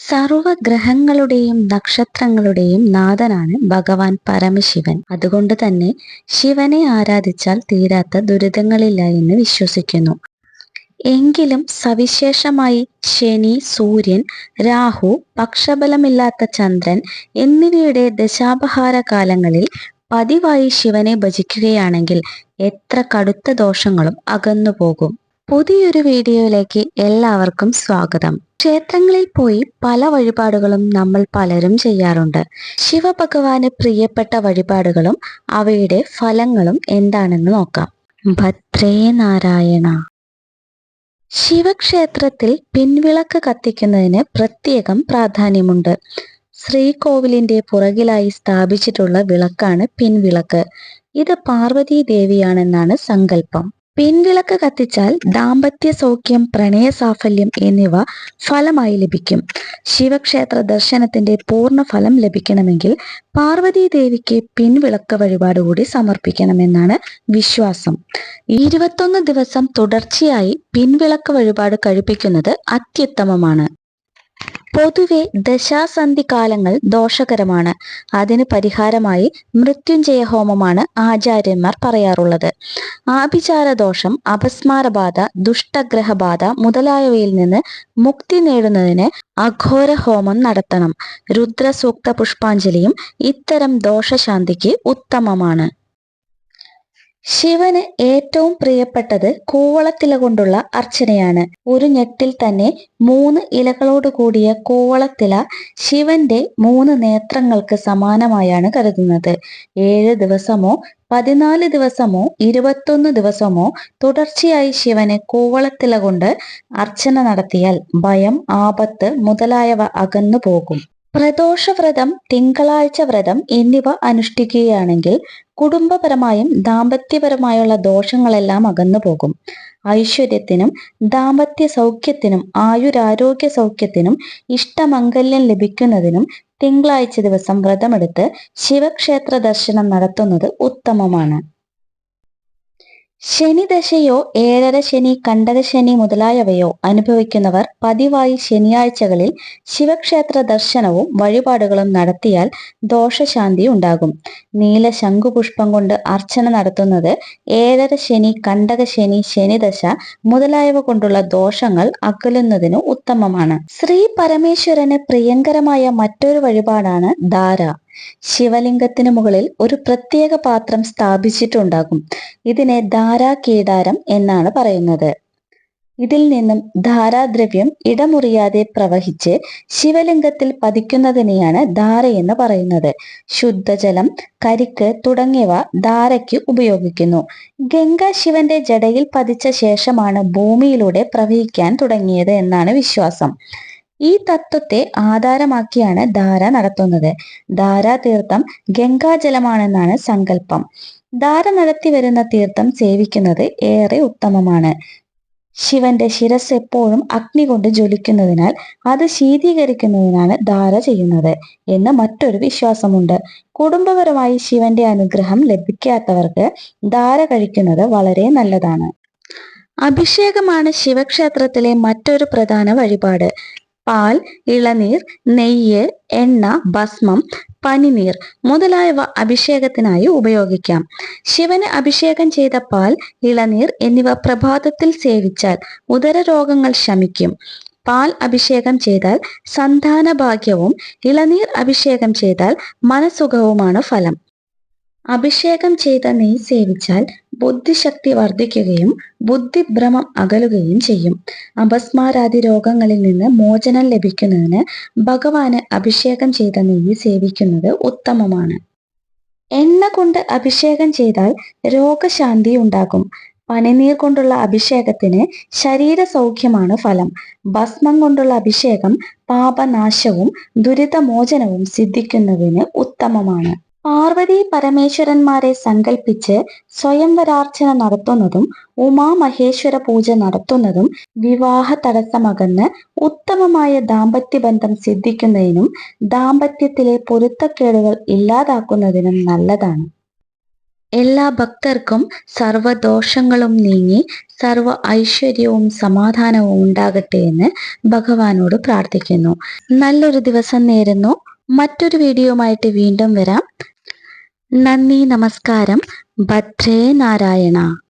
സർവഗ്രഹങ്ങളുടെയും നക്ഷത്രങ്ങളുടെയും നാഥനാണ് ഭഗവാൻ പരമശിവൻ. അതുകൊണ്ട് തന്നെ ശിവനെ ആരാധിച്ചാൽ തീരാത്ത ദുരിതങ്ങളില്ല എന്ന് വിശ്വസിക്കുന്നു. എങ്കിലും സവിശേഷമായി ശനി, സൂര്യൻ, രാഹു, പക്ഷബലമില്ലാത്ത ചന്ദ്രൻ എന്നിവയുടെ ദശാപഹാര കാലങ്ങളിൽ പതിവായി ശിവനെ ഭജിക്കുകയാണെങ്കിൽ എത്ര കടുത്ത ദോഷങ്ങളും അകന്നുപോകും. പുതിയൊരു വീഡിയോയിലേക്ക് എല്ലാവർക്കും സ്വാഗതം. ക്ഷേത്രങ്ങളിൽ പോയി പല വഴിപാടുകളും നമ്മൾ പലരും ചെയ്യാറുണ്ട്. ശിവഭഗവാന് പ്രിയപ്പെട്ട വഴിപാടുകളും അവയുടെ ഫലങ്ങളും എന്താണെന്ന് നോക്കാം. ഭദ്രേ നാരായണ. ശിവക്ഷേത്രത്തിൽ പിൻവിളക്ക് കത്തിക്കുന്നതിന് പ്രത്യേകം പ്രാധാന്യമുണ്ട്. ശ്രീകോവിലിന്റെ പുറകിലായി സ്ഥാപിച്ചിട്ടുള്ള വിളക്കാണ് പിൻവിളക്ക്. ഇത് പാർവതീ ദേവിയാണെന്നാണ് സങ്കല്പം. പിൻവിളക്ക് കത്തിച്ചാൽ ദാമ്പത്യ സൗഖ്യം, പ്രണയ സാഫല്യം എന്നിവ ഫലമായി ലഭിക്കും. ശിവക്ഷേത്ര ദർശനത്തിന്റെ പൂർണ്ണ ഫലം ലഭിക്കണമെങ്കിൽ പാർവതീ ദേവിക്ക് പിൻവിളക്ക് വഴിപാട് കൂടി സമർപ്പിക്കണമെന്നാണ് വിശ്വാസം. 21 ദിവസം തുടർച്ചയായി പിൻവിളക്ക് വഴിപാട് കഴിപ്പിക്കുന്നത് അത്യുത്തമമാണ്. പൊതുവെ ദശാസന്ധി കാലങ്ങൾ ദോഷകരമാണ്. അതിന് പരിഹാരമായി മൃത്യുഞ്ജയ ഹോമമാണ് ആചാര്യന്മാർ പറയാറുള്ളത്. ആഭിചാര ദോഷം, അപസ്മാരബാധ, ദുഷ്ടഗ്രഹബാധ മുതലായവയിൽ നിന്ന് മുക്തി നേടുന്നതിന് അഘോര ഹോമം നടത്തണം. രുദ്രസൂക്ത പുഷ്പാഞ്ജലിയും ഇത്തരം ദോഷശാന്തിക്ക് ഉത്തമമാണ്. ശിവന് ഏറ്റവും പ്രിയപ്പെട്ടത് കൂവളത്തില കൊണ്ടുള്ള അർച്ചനയാണ്. ഒരു ഞെട്ടിൽ തന്നെ 3 ഇലകളോട് കൂടിയ കൂവളത്തില ശിവന്റെ 3 നേത്രങ്ങൾക്ക് സമാനമായാണ് കരുതുന്നത്. 7 ദിവസമോ 14 ദിവസമോ 21 ദിവസമോ തുടർച്ചയായി ശിവന് കൂവളത്തില കൊണ്ട് അർച്ചന നടത്തിയാൽ ഭയം, ആപത്ത് മുതലായവ അകന്നു പോകും. പ്രദോഷവ്രതം, തിങ്കളാഴ്ച വ്രതം എന്നിവ അനുഷ്ഠിക്കുകയാണെങ്കിൽ കുടുംബപരമായും ദാമ്പത്യപരമായുള്ള ദോഷങ്ങളെല്ലാം അകന്നു പോകും. ഐശ്വര്യത്തിനും ദാമ്പത്യ സൗഖ്യത്തിനും ആയുരാരോഗ്യ സൗഖ്യത്തിനും ഇഷ്ടമംഗല്യം ലഭിക്കുന്നതിനും തിങ്കളാഴ്ച ദിവസം വ്രതമെടുത്ത് ശിവക്ഷേത്ര ദർശനം നടത്തുന്നത് ഉത്തമമാണ്. ശനിദശയോ, ഏഴര ശനി, കണ്ടക ശനി മുതലായവയോ അനുഭവിക്കുന്നവർ പതിവായി ശനിയാഴ്ചകളിൽ ശിവക്ഷേത്ര ദർശനവും വഴിപാടുകളും നടത്തിയാൽ ദോഷശാന്തി ഉണ്ടാകും. നീല ശംഖുപുഷ്പം കൊണ്ട് അർച്ചന നടത്തുന്നത് ഏഴര ശനി, കണ്ടക ശനി, ശനിദശ മുതലായവ കൊണ്ടുള്ള ദോഷങ്ങൾ അകലുന്നതിന് ഉത്തമമാണ്. ശ്രീ പരമേശ്വരന് പ്രിയങ്കരമായ മറ്റൊരു വഴിപാടാണ് ധാര. ശിവലിംഗത്തിന് മുകളിൽ ഒരു പ്രത്യേക പാത്രം സ്ഥാപിച്ചിട്ടുണ്ടാകും. ഇതിനെ ധാരാകേദാരം എന്നാണ് പറയുന്നത്. ഇതിൽ നിന്നും ധാരാദ്രവ്യം ഇടമുറിയാതെ പ്രവഹിച്ച് ശിവലിംഗത്തിൽ പതിക്കുന്നതിനെയാണ് ധാരയെന്ന് പറയുന്നത്. ശുദ്ധജലം, കരിക്ക് തുടങ്ങിയവ ധാരയ്ക്ക് ഉപയോഗിക്കുന്നു. ഗംഗ ശിവന്റെ ജടയിൽ പതിച്ച ശേഷമാണ് ഭൂമിയിലൂടെ പ്രവഹിക്കാൻ തുടങ്ങിയത് എന്നാണ് വിശ്വാസം. ഈ തത്വത്തെ ആധാരമാക്കിയാണ് ധാര നടത്തുന്നത്. ധാരാതീർത്ഥം ഗംഗാജലമാണെന്നാണ് സങ്കല്പം. ധാര നടത്തി വരുന്ന തീർത്ഥം സേവിക്കുന്നത് ഏറെ ഉത്തമമാണ്. ശിവന്റെ ശിരസ് എപ്പോഴും അഗ്നി കൊണ്ട് ജ്വലിക്കുന്നതിനാൽ അത് ശീതീകരിക്കുന്നതിനാണ് ധാര ചെയ്യുന്നത് എന്ന് മറ്റൊരു വിശ്വാസമുണ്ട്. കുടുംബപരമായി ശിവന്റെ അനുഗ്രഹം ലഭിക്കാത്തവർക്ക് ധാര കഴിക്കുന്നത് വളരെ നല്ലതാണ്. അഭിഷേകമാണ് ശിവക്ഷേത്രത്തിലെ മറ്റൊരു പ്രധാന വഴിപാട്. പാൽ, ഇളനീർ, നെയ്യ്, എണ്ണ, ഭസ്മം, പനിനീർ മുതലായവ അഭിഷേകത്തിനായി ഉപയോഗിക്കാം. ശിവന് അഭിഷേകം ചെയ്ത പാൽ, ഇളനീർ എന്നിവ പ്രഭാതത്തിൽ സേവിച്ചാൽ ഉദരരോഗങ്ങൾ ശമിക്കും. പാൽ അഭിഷേകം ചെയ്താൽ സന്താനഭാഗ്യവും, ഇളനീർ അഭിഷേകം ചെയ്താൽ മനസുഖവുമാണ് ഫലം. അഭിഷേകം ചെയ്ത നെയ്യ് സേവിച്ചാൽ ബുദ്ധിശക്തി വർദ്ധിക്കുകയും ബുദ്ധിഭ്രമം അകലുകയും ചെയ്യും. അപസ്മാരാദി രോഗങ്ങളിൽ നിന്ന് മോചനം ലഭിക്കുന്നതിന് ഭഗവാന് അഭിഷേകം ചെയ്ത നെയ്യ് സേവിക്കുന്നത് ഉത്തമമാണ്. എണ്ണ കൊണ്ട് അഭിഷേകം ചെയ്താൽ രോഗശാന്തി ഉണ്ടാകും. പനിനീർ കൊണ്ടുള്ള അഭിഷേകത്തിന് ശരീര സൗഖ്യമാണ് ഫലം. ഭസ്മം കൊണ്ടുള്ള അഭിഷേകം പാപനാശവും ദുരിതമോചനവും സിദ്ധിക്കുന്നതിന് ഉത്തമമാണ്. പാർവതി പരമേശ്വരന്മാരെ സങ്കല്പിച്ച് സ്വയംവരാർച്ചന നടത്തുന്നതും ഉമാമഹേശ്വര പൂജ നടത്തുന്നതും വിവാഹ തടസ്സമകന്ന് ഉത്തമമായ ദാമ്പത്യബന്ധം സിദ്ധിക്കുന്നതിനും ദാമ്പത്യത്തിലെ പൊരുത്തക്കേടുകൾ ഇല്ലാതാക്കുന്നതിനും നല്ലതാണ്. എല്ലാ ഭക്തർക്കും സർവ്വദോഷങ്ങളും നീങ്ങി സർവ്വ ഐശ്വര്യവും സമാധാനവും ഉണ്ടാകട്ടെ എന്ന് ഭഗവാനോട് പ്രാർത്ഥിക്കുന്നു. നല്ലൊരു ദിവസം നേരുന്നു. മറ്റൊരു വീഡിയോയുമായിട്ട് വീണ്ടും വരാം. നന്ദി, നമസ്കാരം. ഭദ്രേ നാരായണ.